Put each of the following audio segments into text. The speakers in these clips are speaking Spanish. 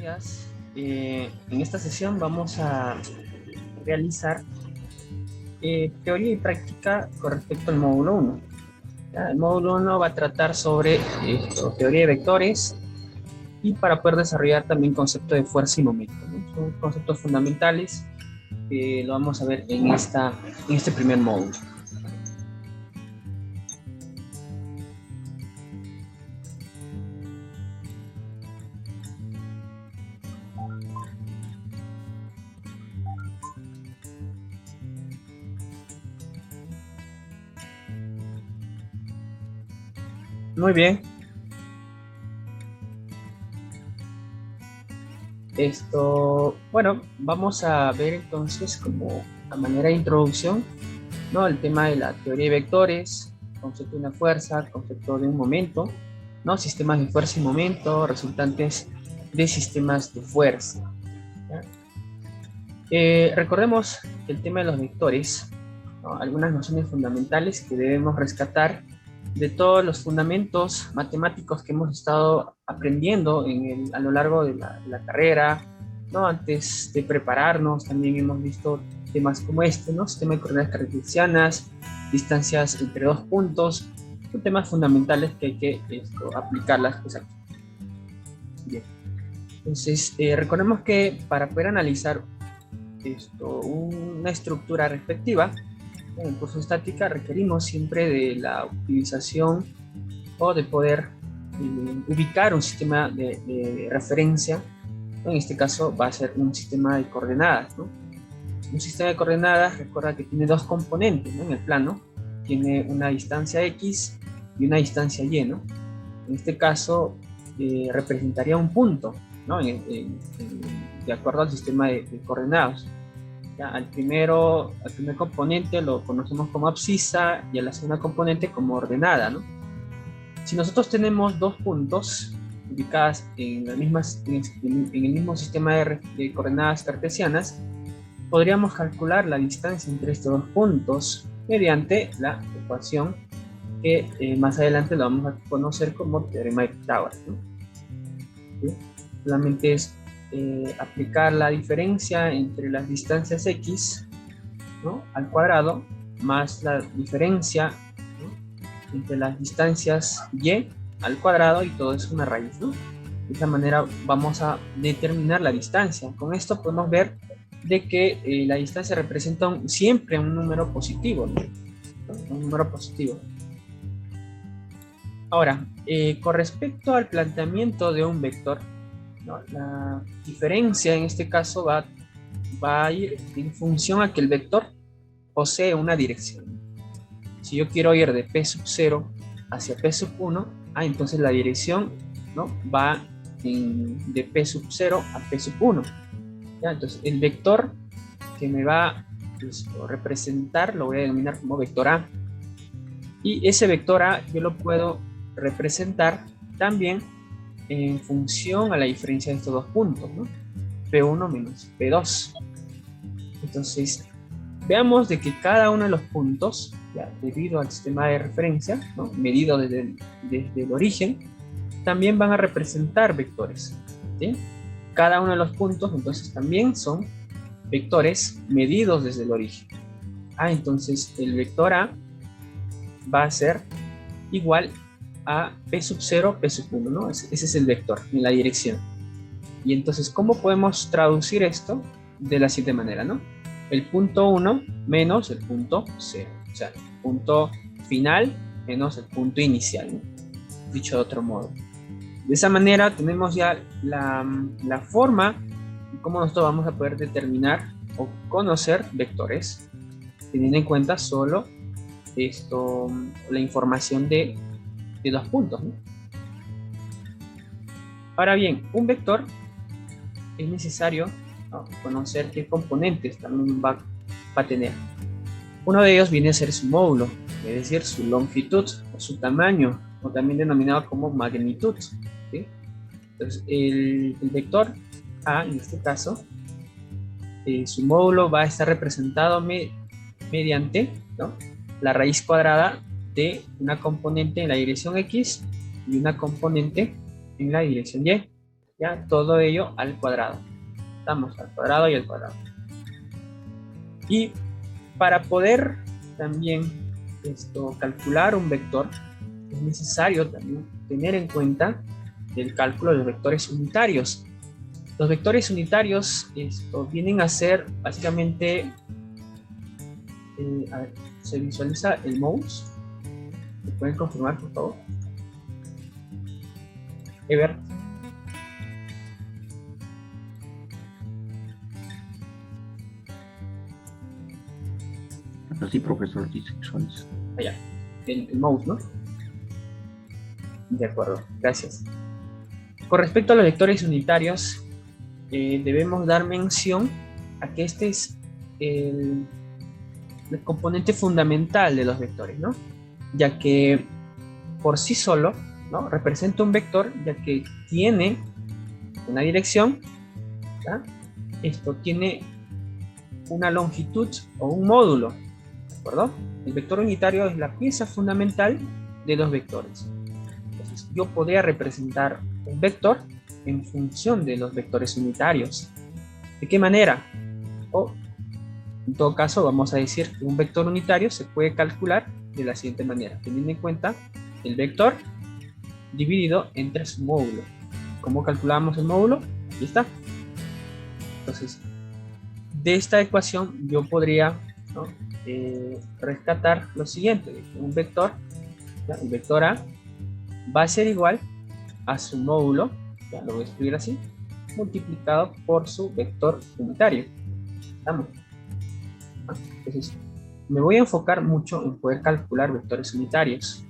días. En esta sesión vamos a realizar teoría y práctica con respecto al módulo 1. ¿Ya? El módulo 1 va a tratar sobre teoría de vectores y para poder desarrollar también conceptos de fuerza y momento, ¿no? Son conceptos fundamentales que lo vamos a ver en este primer módulo. Muy bien. Bueno, vamos a ver entonces como a manera de introducción, ¿no? El tema de la teoría de vectores, concepto de una fuerza, concepto de un momento, ¿no? Sistemas de fuerza y momento, resultantes de sistemas de fuerza. ¿Ya? Recordemos el tema de los vectores, ¿no? Algunas nociones fundamentales que debemos rescatar de todos los fundamentos matemáticos que hemos estado aprendiendo a lo largo de la carrera, ¿no? Antes de prepararnos también hemos visto temas como este, ¿no? Sistema de coordenadas cartesianas, distancias entre dos puntos, son temas fundamentales que hay que aplicarlas pues aquí. Bien. Entonces, recordemos que para poder analizar una estructura respectiva, en el curso de estática requerimos siempre de la utilización o de poder ubicar un sistema de referencia, ¿no? En este caso va a ser un sistema de coordenadas, ¿no? Un sistema de coordenadas, recuerda que tiene dos componentes, ¿no? En el plano, tiene una distancia X y una distancia Y, ¿no? En este caso representaría un punto, ¿no? De acuerdo al sistema de coordenadas. Ya, al primer componente lo conocemos como abscisa y a la segunda componente como ordenada, ¿no? Si nosotros tenemos dos puntos ubicadas en el mismo sistema de coordenadas cartesianas, podríamos calcular la distancia entre estos dos puntos mediante la ecuación que más adelante lo vamos a conocer como teorema de Pitágoras, ¿no? ¿Sí? Solamente es aplicar la diferencia entre las distancias X, ¿no? Al cuadrado más la diferencia, ¿no? Entre las distancias Y al cuadrado y todo es una raíz, ¿no? De esa manera vamos a determinar la distancia. Con esto podemos ver de que la distancia representa siempre un número positivo, ¿no? Un número positivo. Ahora, con respecto al planteamiento de un vector, ¿no? La diferencia en este caso va a ir en función a que el vector posee una dirección. Si yo quiero ir de P0 hacia P1, entonces la dirección, ¿no? Va de P0 a P1. ¿Ya? Entonces el vector que me va a representar lo voy a denominar como vector A. Y ese vector A yo lo puedo representar también en función a la diferencia de estos dos puntos, ¿no? P1 menos P2. Entonces, veamos de que cada uno de los puntos, ya, debido al sistema de referencia, ¿no? Medido desde el origen, también van a representar vectores, ¿sí? Cada uno de los puntos, entonces, también son vectores medidos desde el origen. Entonces, el vector A va a ser igual a P0, P1, ¿no? Ese es el vector en la dirección. Y entonces, ¿cómo podemos traducir esto? De la siguiente manera, ¿no? El punto 1 menos el punto 0. O sea, el punto final menos el punto inicial, ¿no? Dicho de otro modo. De esa manera tenemos ya la forma en cómo nosotros vamos a poder determinar o conocer vectores, teniendo en cuenta solo la información de dos puntos, ¿no? Ahora bien, un vector es necesario, ¿no? Conocer qué componentes también va a tener. Uno de ellos viene a ser su módulo, es decir, su longitud o su tamaño, o también denominado como magnitud, ¿sí? Entonces, el vector A, en este caso, su módulo va a estar representado mediante, ¿no? La raíz cuadrada de una componente en la dirección X y una componente en la dirección Y. ya todo ello al cuadrado. Estamos al cuadrado y al cuadrado. Y para poder también calcular un vector, es necesario también tener en cuenta el cálculo de los vectores unitarios. Los vectores unitarios vienen a ser básicamente, a ver, se visualiza el mouse. ¿Me pueden confirmar, por favor? Ever. Sí, profesor, dice visualiza. Allá, el mouse, ¿no? De acuerdo, gracias. Con respecto a los vectores unitarios, debemos dar mención a que este es el componente fundamental de los vectores, ¿no? Ya que por sí solo, ¿no?, representa un vector, ya que tiene una dirección, ¿ya? Esto tiene una longitud o un módulo, ¿de acuerdo? El vector unitario es la pieza fundamental de los vectores. Entonces, yo podría representar un vector en función de los vectores unitarios. ¿De qué manera? O, en todo caso, vamos a decir que un vector unitario se puede calcular de la siguiente manera, teniendo en cuenta el vector dividido entre su módulo. ¿Cómo calculamos el módulo? Aquí está. Entonces, de esta ecuación yo podría, ¿no?, rescatar lo siguiente: un vector, ¿ya?, el vector A va a ser igual a su módulo, ya lo voy a escribir así, multiplicado por su vector unitario. ¿Estamos? Entonces, me voy a enfocar mucho en poder calcular vectores unitarios.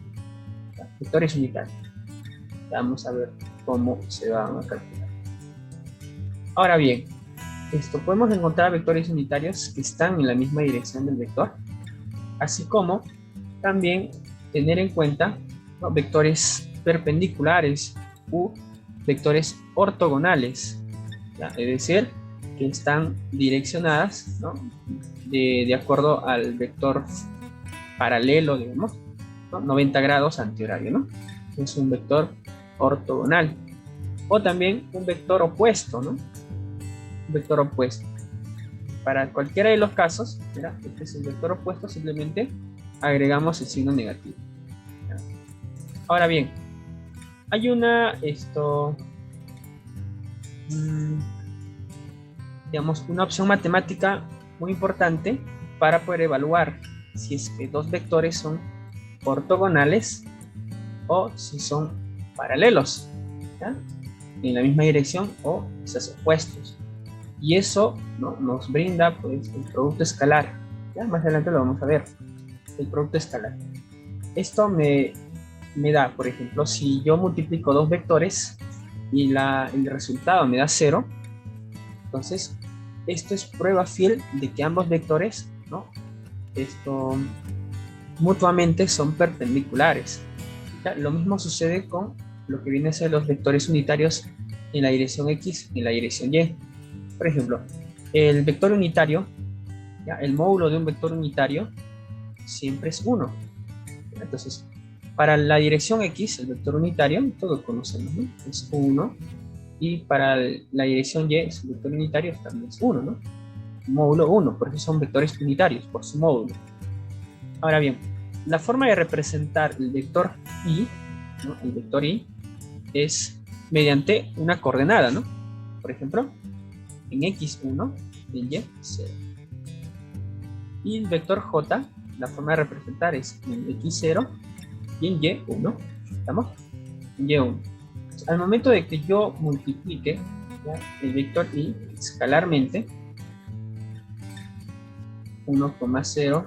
¿Ya? Vectores unitarios. Ya vamos a ver cómo se van a calcular. Ahora bien, podemos encontrar vectores unitarios que están en la misma dirección del vector, así como también tener en cuenta, ¿no?, vectores perpendiculares u vectores ortogonales, ¿ya? Es decir, que están direccionadas, ¿no?, de acuerdo al vector paralelo, digamos, ¿no?, 90 grados antihorario, ¿no? Es un vector ortogonal. O también un vector opuesto, ¿no? Un vector opuesto. Para cualquiera de los casos, mira, este es el vector opuesto, simplemente agregamos el signo negativo. ¿Ya? Ahora bien, hay digamos, una opción matemática muy importante para poder evaluar si es que dos vectores son ortogonales o si son paralelos, ¿ya?, en la misma dirección o quizás opuestos. Y eso, ¿no?, nos brinda, pues, el producto escalar. ¿Ya? Más adelante lo vamos a ver. El producto escalar. Esto me da, por ejemplo, si yo multiplico dos vectores y el resultado me da 0, entonces esto es prueba fiel de que ambos vectores, ¿no?, mutuamente son perpendiculares. ¿Ya? Lo mismo sucede con lo que viene a ser los vectores unitarios en la dirección X y en la dirección Y. Por ejemplo, el vector unitario, ¿ya?, el módulo de un vector unitario siempre es 1. Entonces, para la dirección X, el vector unitario, todos conocemos, ¿no?, es 1. Y para la dirección Y, el vector unitario también es 1, ¿no? Módulo 1, por eso son vectores unitarios, por su módulo. Ahora bien, la forma de representar el vector Y, ¿no?, el vector Y, es mediante una coordenada, ¿no? Por ejemplo, en X1, en Y0. Y el vector J, la forma de representar es en X0 y en Y1. ¿Estamos? En Y1. Al momento de que yo multiplique, ¿ya?, el vector Y escalarmente, 1,0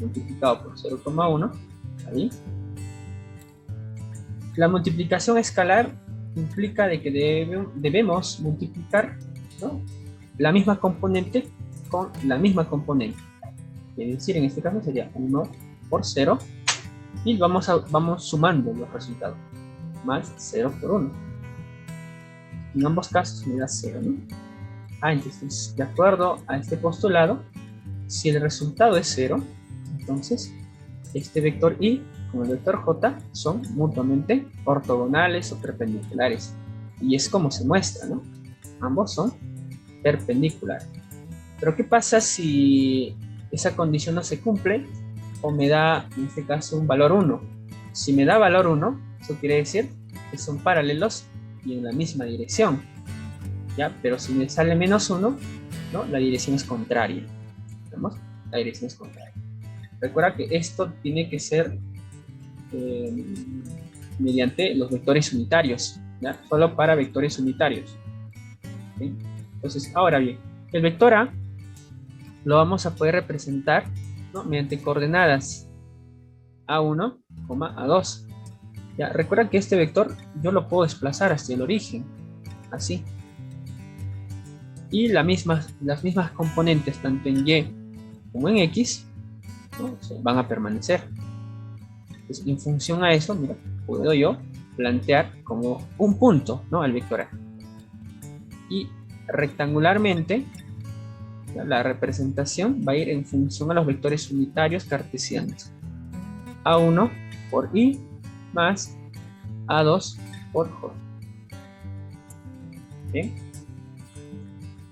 multiplicado por 0,1, ahí. La multiplicación escalar implica de que debemos multiplicar, ¿no?, la misma componente con la misma componente. Es decir, en este caso sería 1 por 0 y vamos sumando los resultados. Más 0 por 1. En ambos casos me da 0, ¿no? Entonces, de acuerdo a este postulado, si el resultado es 0, entonces este vector Y con el vector J son mutuamente ortogonales o perpendiculares. Y es como se muestra, ¿no? Ambos son perpendiculares. Pero ¿qué pasa si esa condición no se cumple o me da, en este caso, un valor 1? Si me da valor 1, eso quiere decir que son paralelos y en la misma dirección, ¿ya? Pero si me sale -1, ¿no? La dirección es contraria. ¿Vemos? La dirección es contraria. Recuerda que esto tiene que ser mediante los vectores unitarios, ¿ya? Solo para vectores unitarios. ¿Sí? Entonces, ahora bien, el vector A lo vamos a poder representar, ¿no? Mediante coordenadas A1, A2. ¿Ya? Recuerda que este vector yo lo puedo desplazar hacia el origen, así. Y las mismas componentes, tanto en Y como en X, ¿no? Van a permanecer. Entonces, en función a eso, mira, puedo yo plantear como un punto, ¿no? Al vector A. Y rectangularmente, ¿ya? La representación va a ir en función a los vectores unitarios cartesianos. A1 por I más A2 por J. ¿Bien?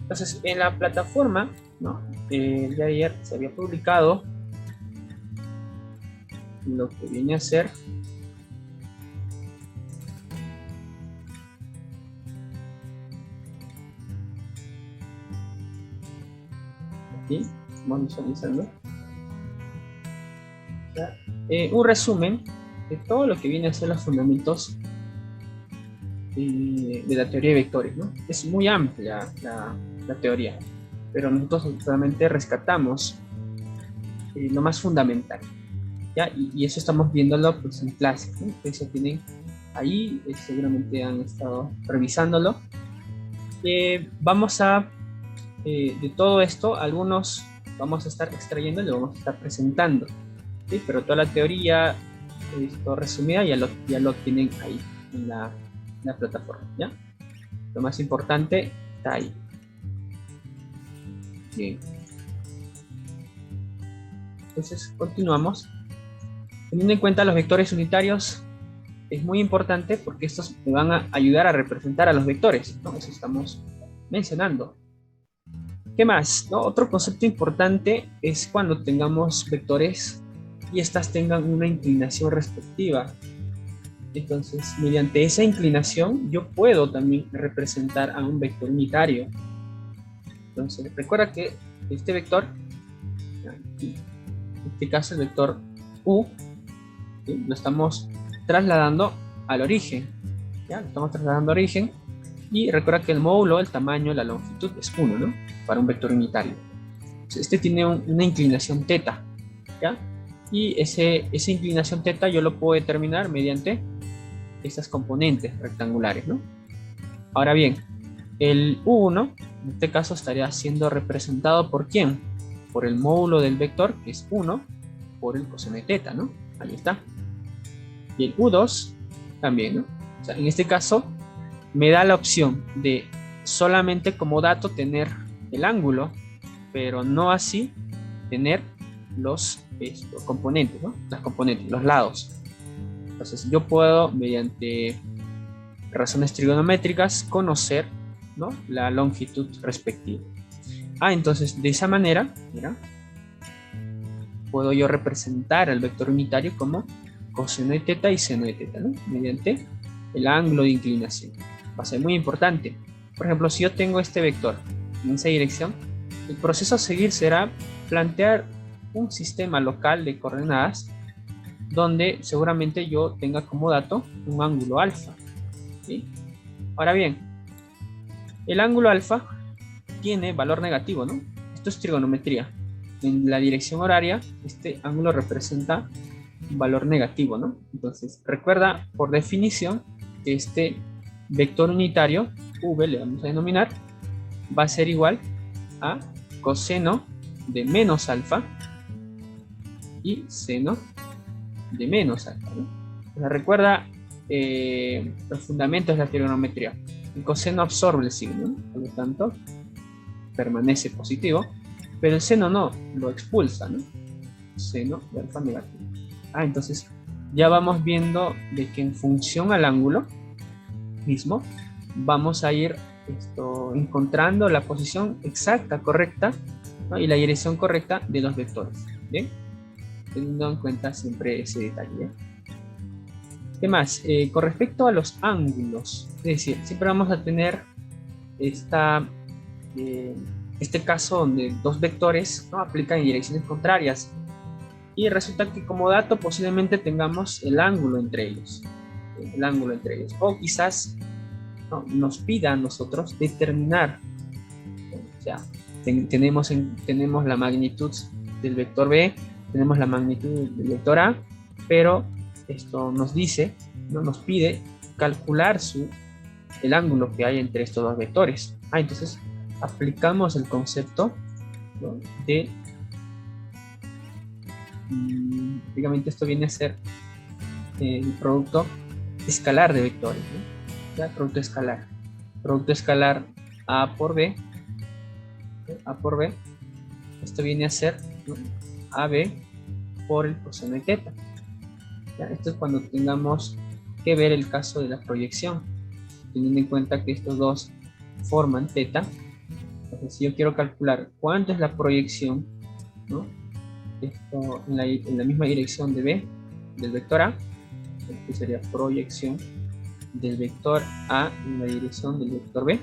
Entonces, en la plataforma, ¿no? El día de ayer se había publicado lo que viene a ser aquí, vamos visualizando un resumen de todo lo que viene a ser los fundamentos de la teoría de vectores, ¿no? Es muy amplia la teoría, pero nosotros solamente rescatamos lo más fundamental, ¿ya? Y eso estamos viéndolo pues en clase, ¿no? Eso tienen ahí, seguramente han estado revisándolo. Vamos a, de todo esto, algunos vamos a estar extrayendo y lo vamos a estar presentando, ¿sí? Pero toda la teoría, esto resumida, ya lo tienen ahí en la plataforma, ¿ya? Lo más importante está ahí. Bien. Entonces, continuamos. Teniendo en cuenta los vectores unitarios, es muy importante porque estos me van a ayudar a representar a los vectores, ¿no? Eso estamos mencionando. ¿Qué más? ¿No? Otro concepto importante es cuando tengamos vectores y estas tengan una inclinación respectiva. Entonces, mediante esa inclinación, yo puedo también representar a un vector unitario. Entonces, recuerda que este vector, en este caso el vector U, ¿sí? Lo estamos trasladando al origen, ¿ya? Lo estamos trasladando al origen, y recuerda que el módulo, el tamaño, la longitud es 1, ¿no? Para un vector unitario. Entonces, este tiene una inclinación θ, ¿ya? Y esa inclinación θ yo lo puedo determinar mediante estas componentes rectangulares, ¿no? Ahora bien, el U1, en este caso, estaría siendo representado ¿por quién? Por el módulo del vector, que es 1, por el coseno de θ, ¿no? Ahí está. Y el U2 también, ¿no? O sea, en este caso, me da la opción de solamente como dato tener el ángulo, pero no así tener los componentes, ¿no? Las componentes, los lados. Entonces yo puedo, mediante razones trigonométricas, conocer, ¿no? La longitud respectiva. Entonces de esa manera, mira, puedo yo representar el vector unitario como coseno de θ y seno de θ, ¿no? Mediante el ángulo de inclinación. Va a ser muy importante. Por ejemplo, si yo tengo este vector en esa dirección, el proceso a seguir será plantear un sistema local de coordenadas donde seguramente yo tenga como dato un ángulo alfa, ¿sí? Ahora bien, el ángulo alfa tiene valor negativo, ¿no? Esto es trigonometría. En la dirección horaria, este ángulo representa un valor negativo, ¿no? Entonces, recuerda por definición que este vector unitario, V le vamos a denominar, va a ser igual a coseno de menos alfa y seno de menos alfa, ¿no? O sea, recuerda los fundamentos de la trigonometría. El coseno absorbe el signo, ¿no? Por lo tanto, permanece positivo, pero el seno no, lo expulsa, ¿no? Seno de alfa negativo. Entonces ya vamos viendo de que en función al ángulo mismo vamos a ir encontrando la posición exacta, correcta, ¿no? Y la dirección correcta de los vectores. ¿Bien? Teniendo en cuenta siempre ese detalle. ¿Bien? ¿Qué más? Con respecto a los ángulos, es decir, siempre vamos a tener este caso donde dos vectores, ¿no?, aplican en direcciones contrarias. Y resulta que como dato posiblemente tengamos el ángulo entre ellos. El ángulo entre ellos. O quizás, ¿no?, nos pida a nosotros determinar. O sea, tenemos la magnitud del vector B, tenemos la magnitud del vector A, pero esto nos dice, ¿no?, nos pide calcular el ángulo que hay entre estos dos vectores. Entonces aplicamos el concepto, ¿no?, de, prácticamente esto viene a ser el producto escalar de vectores, ¿no? ¿Ya? Producto escalar A por B, esto viene a ser, ¿no?, AB por el coseno de teta. ¿Ya? Esto es cuando tengamos que ver el caso de la proyección, teniendo en cuenta que estos dos forman teta. Entonces, si yo quiero calcular cuánto es la proyección, ¿no?, esto en la misma dirección de B, del vector A, esto sería proyección del vector A en la dirección del vector B.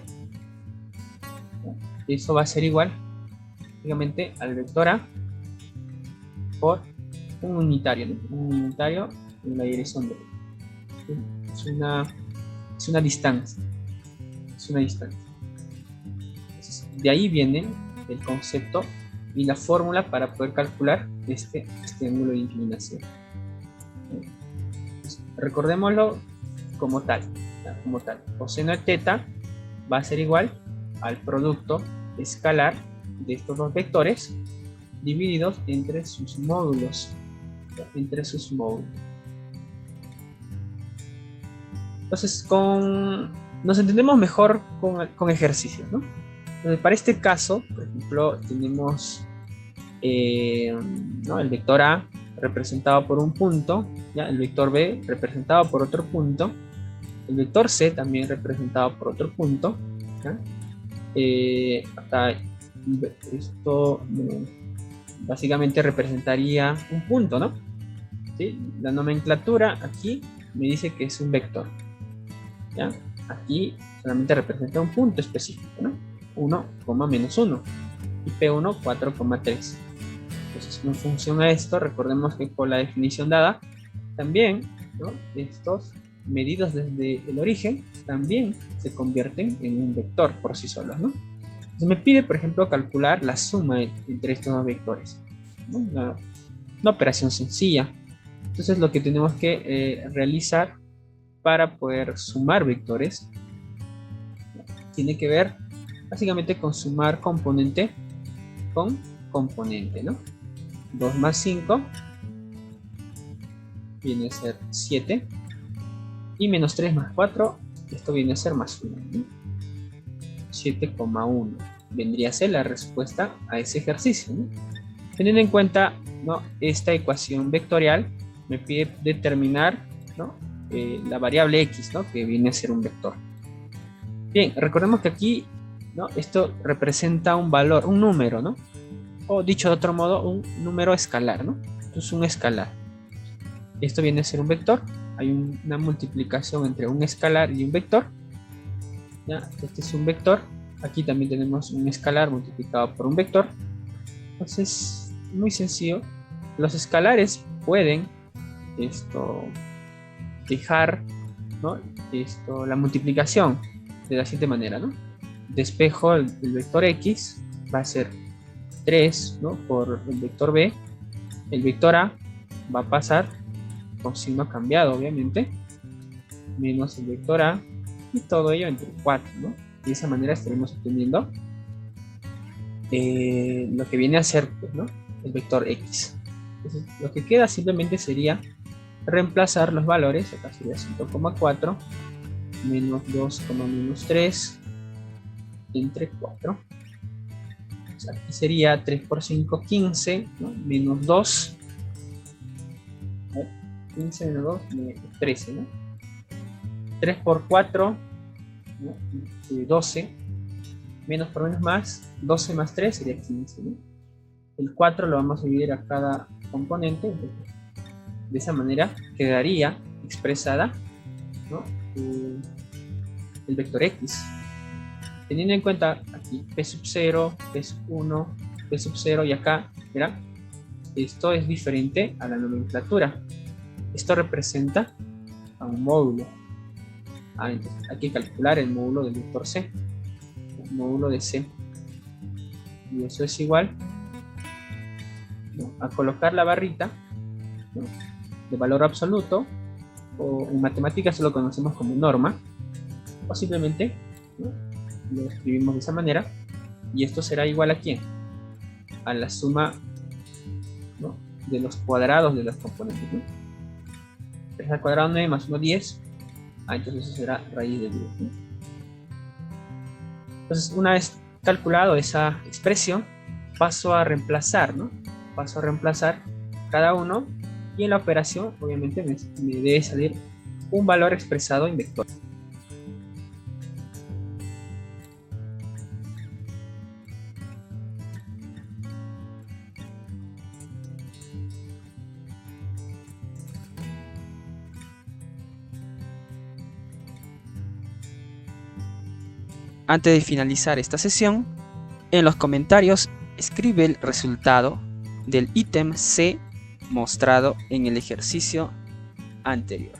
Eso va a ser igual, prácticamente, al vector A por un unitario, ¿no?, un unitario en la dirección de B. Es una distancia. Entonces, de ahí viene el concepto y la fórmula para poder calcular este ángulo de inclinación. Entonces, recordémoslo como tal. Coseno de teta va a ser igual al producto escalar de estos dos vectores divididos entre sus módulos. Entonces, nos entendemos mejor con ejercicios, ¿no? Entonces, para este caso, por ejemplo, tenemos ¿no?, el vector A representado por un punto, ¿ya?, el vector B representado por otro punto, el vector C también representado por otro punto, ¿ya? Acá esto básicamente representaría un punto, ¿no? ¿Sí? La nomenclatura aquí me dice que es un vector, ¿ya? Aquí solamente representa un punto específico, ¿no? 1, menos 1 y P1 4,3. Entonces, en función a esto, recordemos que con la definición dada también, ¿no?, estos medidos desde el origen también se convierten en un vector por sí solos, ¿no? Entonces me pide, por ejemplo, calcular la suma entre estos dos vectores, ¿no? Una operación sencilla. Entonces lo que tenemos que realizar para poder sumar vectores tiene que ver básicamente con sumar componente con componente, ¿no? 2 más 5 viene a ser 7 y menos 3 más 4, esto viene a ser más 1, ¿no? 7,1 vendría a ser la respuesta a ese ejercicio, ¿no? Teniendo en cuenta, ¿no?, esta ecuación vectorial me pide determinar, ¿no?, la variable x, ¿no?, que viene a ser un vector. Bien, recordemos que aquí, ¿no?, esto representa un valor, un número, ¿no?, o dicho de otro modo, un número escalar, ¿no? Entonces un escalar. Esto viene a ser un vector. Hay una multiplicación entre un escalar y un vector. ¿Ya? Este es un vector. Aquí también tenemos un escalar multiplicado por un vector. Entonces, muy sencillo. Los escalares pueden dejar, ¿no?, la multiplicación de la siguiente manera, ¿no? Despejo el vector x, va a ser 3, ¿no?, por el vector b. El vector a va a pasar con signo cambiado, obviamente, menos el vector a, y todo ello entre 4, ¿no? De esa manera estaremos obteniendo lo que viene a ser, pues, ¿no?, el vector x. Entonces, lo que queda simplemente sería reemplazar los valores. Acá sería 5,4 menos 2,-3 entre 4. O sea, aquí sería 3 por 5, 15, ¿no?, menos 2. 15 menos 2, 13, ¿no? 3 por 4, ¿no? 12 menos por menos más, 12 más 3 sería 15, ¿no? El 4 lo vamos a dividir a cada componente, entonces, de esa manera quedaría expresada, ¿no? El vector X. Teniendo en cuenta aquí P sub 0, P sub 1, P sub 0 y acá, ¿verdad? Esto es diferente a la nomenclatura. Esto representa a un módulo. Entonces hay que calcular el módulo del vector C, el módulo de C. Y eso es igual, ¿no?, a colocar la barrita, ¿no?, de valor absoluto, o en matemáticas lo conocemos como norma, o simplemente, ¿no?, lo escribimos de esa manera, y esto será igual a ¿quién? A la suma, ¿no?, de los cuadrados de los componentes, ¿no? 3 al cuadrado 9 más 1 10, entonces eso será raíz de 10, ¿no? Entonces, una vez calculado esa expresión, paso a reemplazar, ¿no? Paso a reemplazar cada uno, y en la operación obviamente me debe salir un valor expresado en vector. Antes de finalizar esta sesión, en los comentarios escribe el resultado del ítem C mostrado en el ejercicio anterior.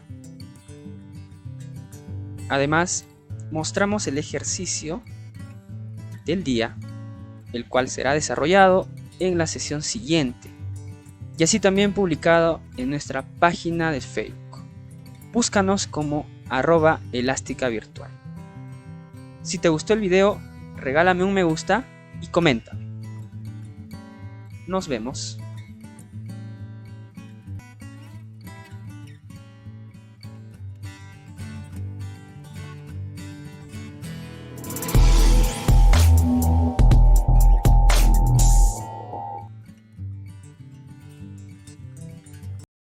Además, mostramos el ejercicio del día, el cual será desarrollado en la sesión siguiente, y así también publicado en nuestra página de Facebook. Búscanos como @elasticavirtual. Si te gustó el video, regálame un me gusta y comenta. Nos vemos.